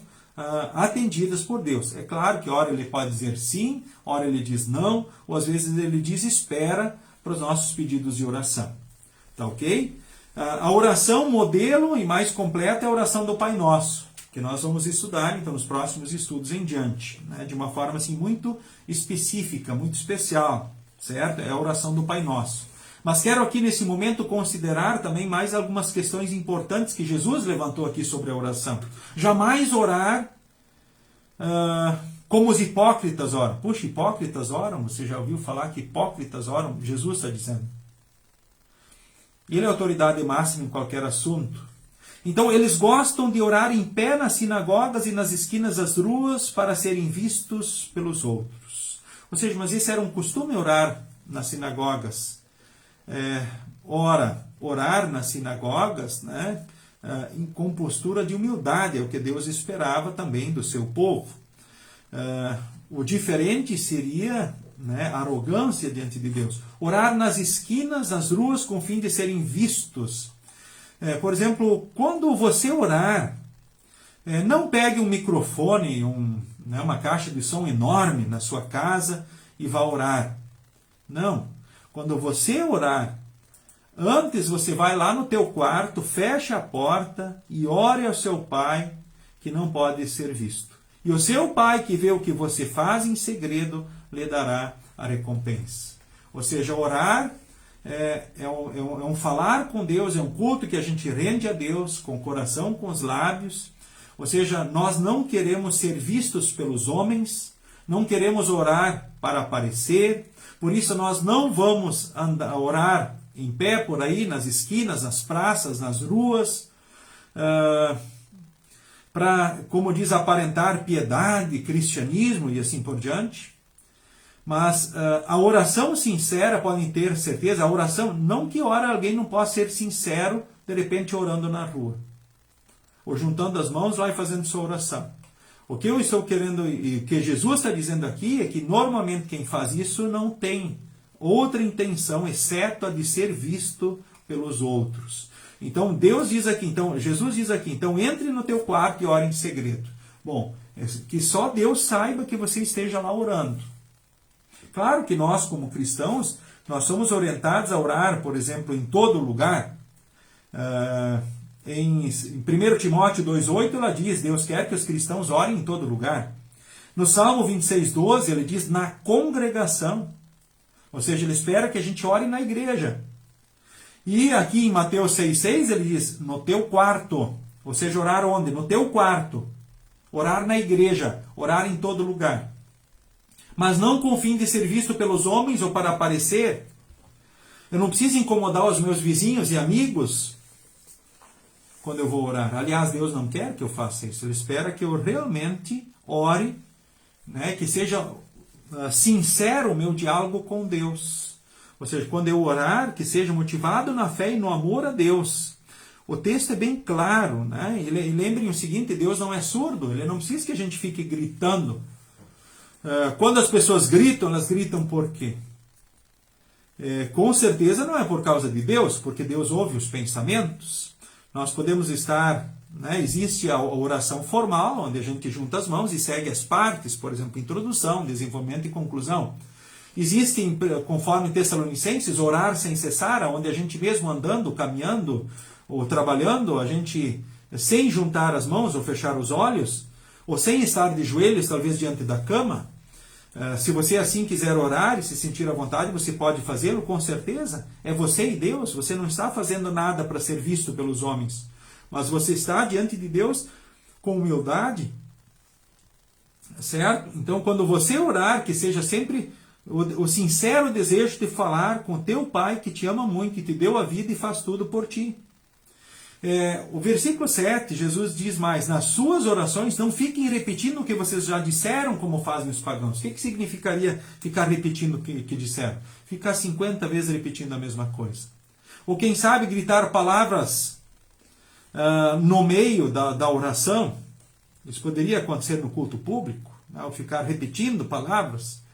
[SPEAKER 1] atendidas por Deus. É claro que ora ele pode dizer sim, ora ele diz não, ou às vezes ele diz espera para os nossos pedidos de oração. Tá ok? A oração modelo e mais completa é a oração do Pai Nosso, que nós vamos estudar então nos próximos estudos em diante, né? De uma forma assim muito específica, muito especial, certo? É a oração do Pai Nosso. Mas quero aqui nesse momento considerar também mais algumas questões importantes que Jesus levantou aqui sobre a oração. Jamais orar como os hipócritas oram. Puxa, hipócritas oram? Você já ouviu falar que hipócritas oram? Jesus está dizendo. Ele é autoridade máxima em qualquer assunto. Então eles gostam de orar em pé nas sinagogas e nas esquinas das ruas para serem vistos pelos outros. Ou seja, mas esse era um costume orar nas sinagogas. Orar nas sinagogas, né, com postura de humildade, é o que Deus esperava também do seu povo. O diferente seria, né, a arrogância diante de Deus. Orar nas esquinas, nas ruas, com o fim de serem vistos. Por exemplo, quando você orar, não pegue um microfone, uma caixa de som enorme na sua casa e vá orar. Não. Quando você orar, antes você vai lá no teu quarto, fecha a porta e ore ao seu Pai, que não pode ser visto. E o seu Pai, que vê o que você faz em segredo, lhe dará a recompensa. Ou seja, orar é um falar com Deus, é um culto que a gente rende a Deus com o coração, com os lábios. Ou seja, nós não queremos ser vistos pelos homens, não queremos orar para aparecer. Por isso nós não vamos orar em pé por aí, nas esquinas, nas praças, nas ruas, para, como diz, aparentar piedade, cristianismo e assim por diante. Mas a oração sincera, podem ter certeza, a oração, não que ora alguém não possa ser sincero, de repente orando na rua, ou juntando as mãos lá e fazendo sua oração. O que eu estou querendo, e o que Jesus está dizendo aqui, é que normalmente quem faz isso não tem outra intenção, exceto a de ser visto pelos outros. Então Deus diz aqui, então Jesus diz aqui, então entre no teu quarto e ore em segredo. Bom, que só Deus saiba que você esteja lá orando. Claro que nós, como cristãos, nós somos orientados a orar, por exemplo, em todo lugar. Em 1 Timóteo 2,8 ela diz, Deus quer que os cristãos orem em todo lugar. No Salmo 26,12 ele diz, na congregação. Ou seja, ele espera que a gente ore na igreja. E aqui em Mateus 6,6 ele diz, no teu quarto. Ou seja, orar onde? No teu quarto. Orar na igreja. Orar em todo lugar. Mas não com o fim de ser visto pelos homens ou para aparecer. Eu não preciso incomodar os meus vizinhos e amigos quando eu vou orar. Aliás, Deus não quer que eu faça isso. Ele espera que eu realmente ore, né, que seja sincero o meu diálogo com Deus. Ou seja, quando eu orar, que seja motivado na fé e no amor a Deus. O texto é bem claro, né? E lembrem o seguinte, Deus não é surdo, Ele não precisa que a gente fique gritando. Quando as pessoas gritam, elas gritam por quê? Com certeza não é por causa de Deus, porque Deus ouve os pensamentos. Nós podemos estar, né, existe a oração formal, onde a gente junta as mãos e segue as partes, por exemplo, introdução, desenvolvimento e conclusão. Existe, conforme Tessalonicenses, orar sem cessar, onde a gente mesmo andando, caminhando ou trabalhando, a gente, sem juntar as mãos ou fechar os olhos, ou sem estar de joelhos, talvez diante da cama. Se você assim quiser orar e se sentir à vontade, você pode fazê-lo, com certeza. É você e Deus, você não está fazendo nada para ser visto pelos homens, mas você está diante de Deus com humildade, certo? Então, quando você orar, que seja sempre o sincero desejo de falar com teu Pai, que te ama muito, que te deu a vida e faz tudo por ti. O versículo 7, Jesus diz mais, nas suas orações não fiquem repetindo o que vocês já disseram, como fazem os pagãos. O que significaria ficar repetindo o que disseram? Ficar 50 vezes repetindo a mesma coisa. Ou quem sabe gritar palavras no meio da oração. Isso poderia acontecer no culto público, né? Ou ficar repetindo palavras.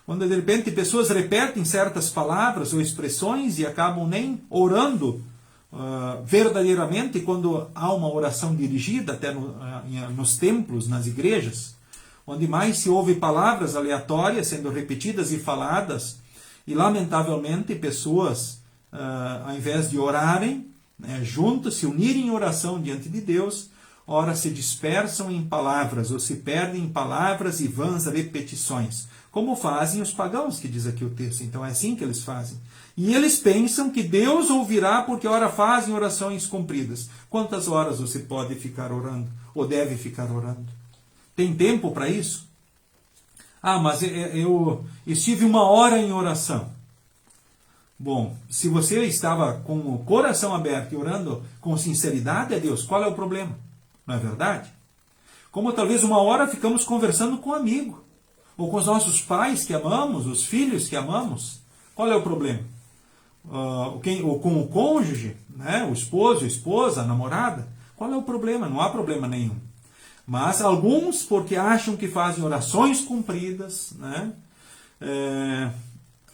[SPEAKER 1] Quando de repente pessoas repetem certas palavras ou expressões e acabam nem orando verdadeiramente, quando há uma oração dirigida, até nos templos, nas igrejas, onde mais se ouve palavras aleatórias sendo repetidas e faladas, e lamentavelmente pessoas, ao invés de orarem, né, juntas, se unirem em oração diante de Deus, ora se dispersam em palavras, ou se perdem em palavras e vãs repetições, como fazem os pagãos, que diz aqui o texto. Então é assim que eles fazem. E eles pensam que Deus ouvirá porque ora fazem orações compridas. Quantas horas você pode ficar orando? Ou deve ficar orando? Tem tempo para isso? Mas eu estive 1 hora em oração. Bom, se você estava com o coração aberto e orando com sinceridade a Deus, qual é o problema? Não é verdade? Como talvez 1 hora ficamos conversando com um amigo, ou com os nossos pais que amamos, os filhos que amamos. Qual é o problema? Ou com o cônjuge, né? O esposo, a esposa, a namorada. Qual é o problema? Não há problema nenhum. Mas alguns, porque acham que fazem orações compridas, né?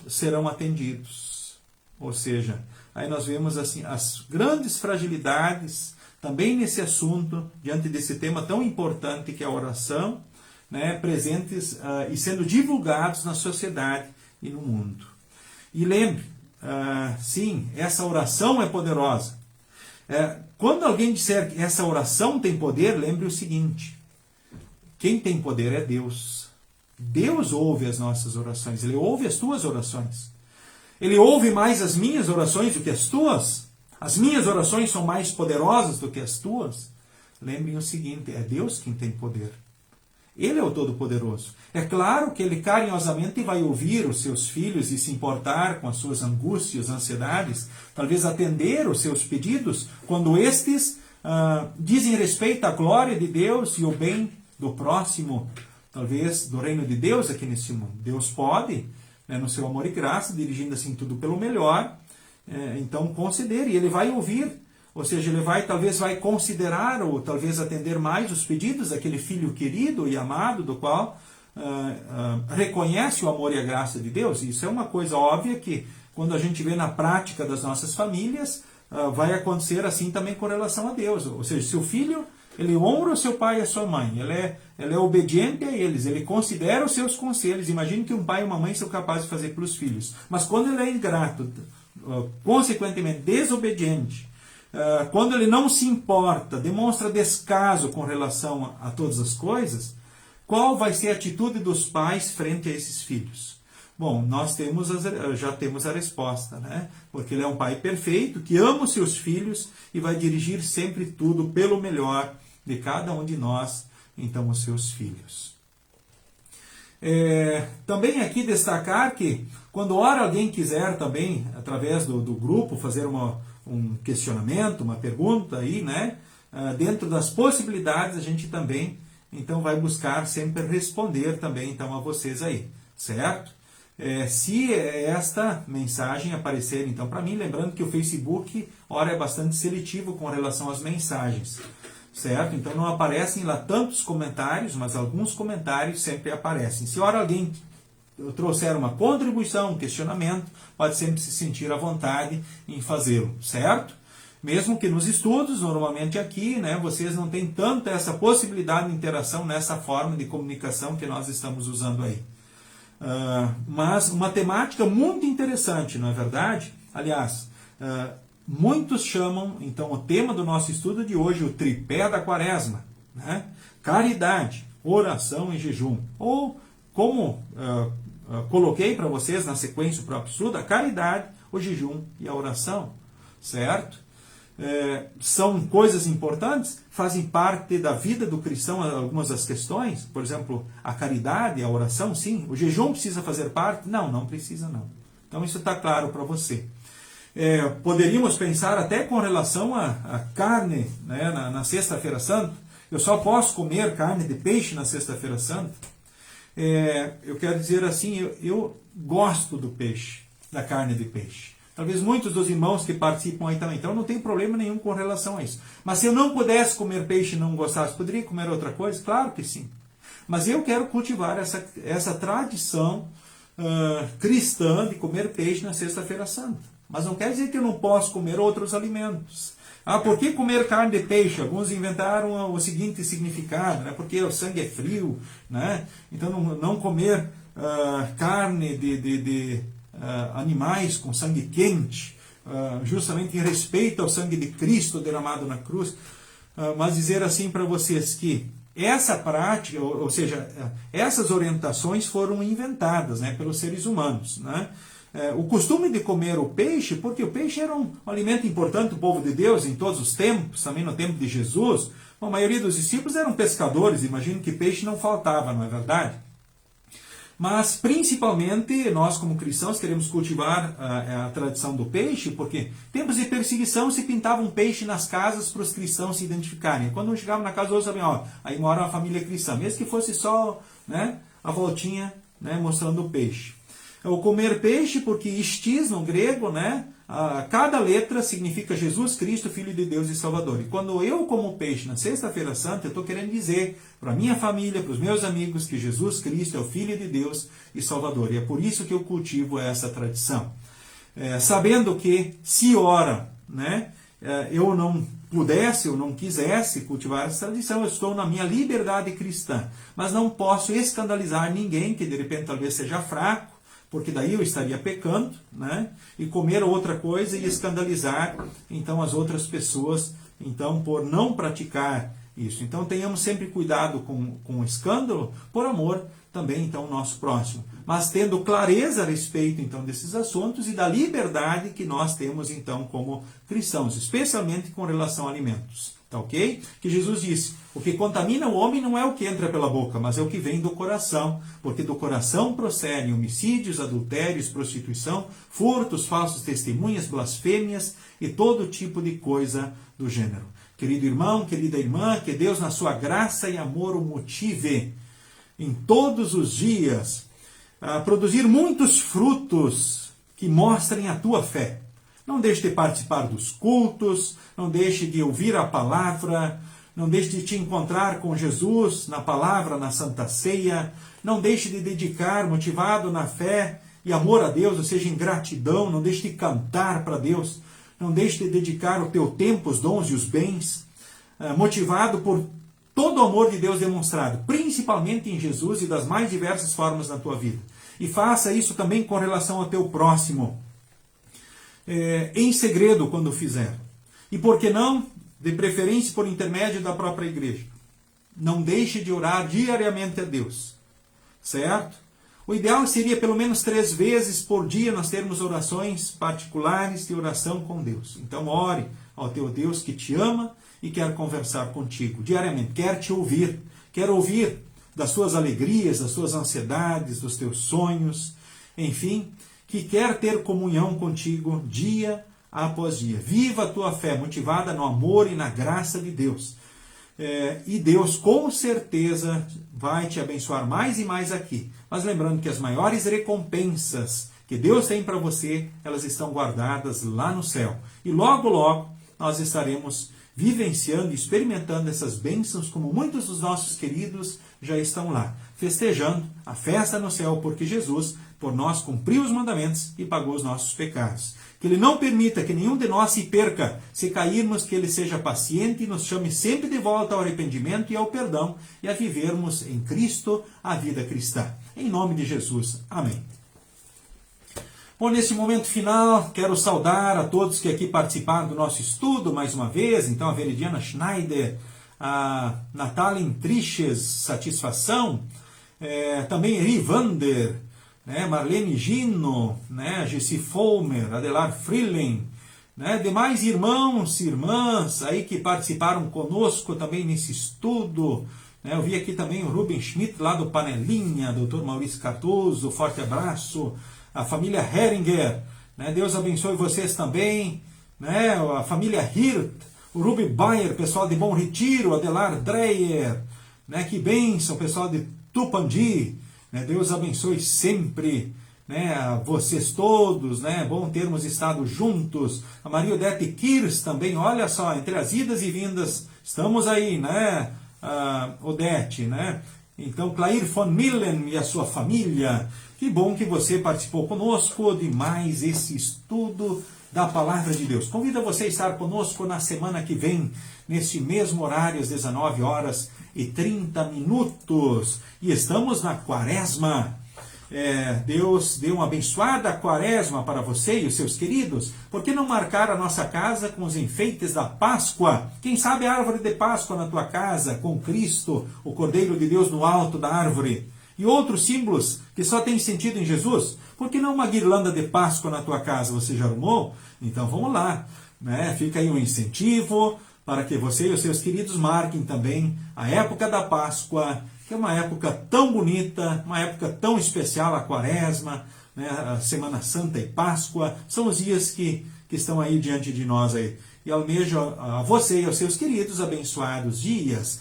[SPEAKER 1] Serão atendidos. Ou seja, aí nós vemos assim, as grandes fragilidades também nesse assunto, diante desse tema tão importante que é a oração, né, presentes e sendo divulgados na sociedade e no mundo. E lembre, sim, essa oração é poderosa. Quando alguém disser que essa oração tem poder, lembre o seguinte, quem tem poder é Deus. Deus ouve as nossas orações, Ele ouve as tuas orações. Ele ouve mais as minhas orações do que as tuas. As minhas orações são mais poderosas do que as tuas. Lembrem o seguinte, é Deus quem tem poder. Ele é o Todo-Poderoso. É claro que Ele carinhosamente vai ouvir os seus filhos e se importar com as suas angústias, ansiedades, talvez atender os seus pedidos, quando estes dizem respeito à glória de Deus e o bem do próximo, talvez do reino de Deus aqui nesse mundo. Deus pode, né, no seu amor e graça, dirigindo assim tudo pelo melhor, então conceder, e Ele vai ouvir. Ou seja, Ele talvez vai considerar ou talvez atender mais os pedidos daquele filho querido e amado, do qual reconhece o amor e a graça de Deus. E isso é uma coisa óbvia que, quando a gente vê na prática das nossas famílias, vai acontecer assim também com relação a Deus. Ou seja, se o filho, ele honra o seu pai e a sua mãe, ele é obediente a eles, ele considera os seus conselhos. Imagine que um pai e uma mãe são capazes de fazer pelos filhos. Mas quando ele é ingrato, consequentemente desobediente, quando ele não se importa, demonstra descaso com relação a todas as coisas, qual vai ser a atitude dos pais frente a esses filhos? Bom, nós já temos a resposta, né? Porque ele é um pai perfeito, que ama os seus filhos e vai dirigir sempre tudo pelo melhor de cada um de nós, então, os seus filhos. Também aqui destacar que, quando ora alguém quiser também, através do grupo, fazer um questionamento, uma pergunta aí, né? Dentro das possibilidades, a gente também, então, vai buscar sempre responder também, então, a vocês aí, certo? Se esta mensagem aparecer, então, para mim, lembrando que o Facebook, ora, é bastante seletivo com relação às mensagens, certo? Então, não aparecem lá tantos comentários, mas alguns comentários sempre aparecem. Se ora alguém trouxer uma contribuição, um questionamento, pode sempre se sentir à vontade em fazê-lo, certo? Mesmo que nos estudos, normalmente aqui, né, vocês não têm tanta essa possibilidade de interação nessa forma de comunicação que nós estamos usando aí. Mas uma temática muito interessante, não é verdade? Aliás, muitos chamam, então, o tema do nosso estudo de hoje, o tripé da quaresma, né? Caridade, oração e jejum. Ou, como coloquei para vocês na sequência do próprio estudo, a caridade, o jejum e a oração, certo? São coisas importantes, fazem parte da vida do cristão algumas das questões, por exemplo, a caridade, a oração, sim. O jejum precisa fazer parte? Não, não precisa não. Então isso está claro para você. Poderíamos pensar até com relação à carne, né, na Sexta-feira Santa. Eu só posso comer carne de peixe na Sexta-feira Santa? Eu quero dizer assim, eu gosto do peixe, da carne de peixe. Talvez muitos dos irmãos que participam aí também. Então não tem problema nenhum com relação a isso. Mas se eu não pudesse comer peixe e não gostasse, poderia comer outra coisa? Claro que sim. Mas eu quero cultivar essa tradição cristã de comer peixe na Sexta-feira Santa. Mas não quer dizer que eu não posso comer outros alimentos. Por que comer carne de peixe? Alguns inventaram o seguinte significado, né? Porque o sangue é frio, né? Então não comer carne de animais com sangue quente, justamente em respeito ao sangue de Cristo derramado na cruz. Mas dizer assim para vocês que essa prática, ou seja, essas orientações foram inventadas, né, pelos seres humanos, né? O costume de comer o peixe, porque o peixe era um alimento importante do povo de Deus em todos os tempos, também no tempo de Jesus. A maioria dos discípulos eram pescadores, imagino que peixe não faltava, não é verdade? Mas, principalmente, nós como cristãos queremos cultivar a tradição do peixe, porque em tempos de perseguição se pintava um peixe nas casas para os cristãos se identificarem. Quando chegavam na casa do outro, sabiam, aí mora uma família cristã, mesmo que fosse só, né, a voltinha, né, mostrando o peixe. O comer peixe, porque istis no grego, né, cada letra significa Jesus Cristo, Filho de Deus e Salvador. E quando eu como peixe na Sexta-feira Santa, eu estou querendo dizer para a minha família, para os meus amigos, que Jesus Cristo é o Filho de Deus e Salvador. E é por isso que eu cultivo essa tradição. Sabendo que, se ora, né, eu não pudesse ou não quisesse cultivar essa tradição, eu estou na minha liberdade cristã. Mas não posso escandalizar ninguém que de repente talvez seja fraco, porque daí eu estaria pecando, né? E comer outra coisa e escandalizar, então, as outras pessoas, então, por não praticar isso. Então, tenhamos sempre cuidado com o escândalo, por amor também, então, ao nosso próximo. Mas tendo clareza a respeito, então, desses assuntos e da liberdade que nós temos, então, como cristãos, especialmente com relação a alimentos. Tá ok? Que Jesus disse, o que contamina o homem não é o que entra pela boca, mas é o que vem do coração, porque do coração procedem homicídios, adultérios, prostituição, furtos, falsos testemunhas, blasfêmias e todo tipo de coisa do gênero. Querido irmão, querida irmã, que Deus na sua graça e amor o motive em todos os dias a produzir muitos frutos que mostrem a tua fé. Não deixe de participar dos cultos, não deixe de ouvir a palavra, não deixe de te encontrar com Jesus na palavra, na Santa Ceia, não deixe de dedicar, motivado na fé e amor a Deus, ou seja, em gratidão, não deixe de cantar para Deus, não deixe de dedicar o teu tempo, os dons e os bens, motivado por todo o amor de Deus demonstrado, principalmente em Jesus e das mais diversas formas na tua vida. E faça isso também com relação ao teu próximo, em segredo quando fizer. E por que não, de preferência por intermédio da própria igreja. Não deixe de orar diariamente a Deus, certo? O ideal seria pelo menos 3 vezes por dia nós termos orações particulares de oração com Deus. Então ore ao teu Deus que te ama e quer conversar contigo diariamente, quer te ouvir, quer ouvir das suas alegrias, das suas ansiedades, dos teus sonhos, enfim, que quer ter comunhão contigo dia após dia. Viva a tua fé motivada no amor e na graça de Deus. E Deus com certeza vai te abençoar mais e mais aqui. Mas lembrando que as maiores recompensas que Deus tem para você, elas estão guardadas lá no céu. E logo, logo, nós estaremos vivenciando e experimentando essas bênçãos como muitos dos nossos queridos já estão lá, festejando a festa no céu, porque Jesus, por nós, cumpriu os mandamentos e pagou os nossos pecados. Que Ele não permita que nenhum de nós se perca, se cairmos, que Ele seja paciente e nos chame sempre de volta ao arrependimento e ao perdão e a vivermos em Cristo a vida cristã. Em nome de Jesus. Amém. Bom, nesse momento final, quero saudar a todos que aqui participaram do nosso estudo, mais uma vez. Então, a Veridiana Schneider, a Natália Triches, satisfação, também Rivander, Marlene Gino, Gessi Folmer, Adelar Freeling, demais irmãos e irmãs aí que participaram conosco também nesse estudo. Eu vi aqui também o Ruben Schmidt, lá do Panelinha, Dr. Maurício Cardoso, forte abraço. A família Heringer, Deus abençoe vocês também, a família Hirt, o Ruby Bayer, pessoal de Bom Retiro, Adelar Dreyer, que bênção, pessoal de Tupandi, Deus abençoe sempre, a vocês todos, bom termos estado juntos. A Maria Odete Kirs também, olha só, entre as idas e vindas, estamos aí, Odete, Então, Clair von Millen e a sua família, que bom que você participou conosco de mais esse estudo da Palavra de Deus. Convido você a estar conosco na semana que vem, neste mesmo horário, às 19h30. E estamos na Quaresma. Deus deu uma abençoada Quaresma para você e os seus queridos. Por que não marcar a nossa casa com os enfeites da Páscoa? Quem sabe a árvore de Páscoa na tua casa, com Cristo, o Cordeiro de Deus no alto da árvore. E outros símbolos que só têm sentido em Jesus. Por que não uma guirlanda de Páscoa na tua casa? Você já arrumou? Então vamos lá. Fica aí um incentivo para que você e os seus queridos marquem também a época da Páscoa, que é uma época tão bonita, uma época tão especial, a Quaresma, a Semana Santa e Páscoa, são os dias que estão aí diante de nós. Aí. E almejo a você e aos seus queridos abençoados dias.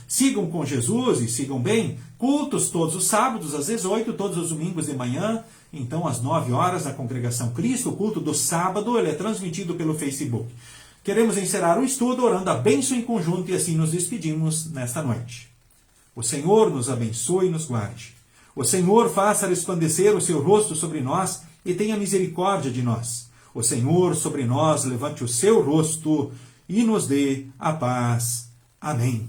[SPEAKER 1] Sigam com Jesus e sigam bem. Cultos todos os sábados às 18, todos os domingos de manhã, então às 9 horas na Congregação Cristo. O culto do sábado ele é transmitido pelo Facebook. Queremos encerrar o estudo orando a bênção em conjunto e assim nos despedimos nesta noite. O Senhor nos abençoe e nos guarde. O Senhor faça resplandecer o seu rosto sobre nós e tenha misericórdia de nós. O Senhor sobre nós levante o seu rosto e nos dê a paz. Amém.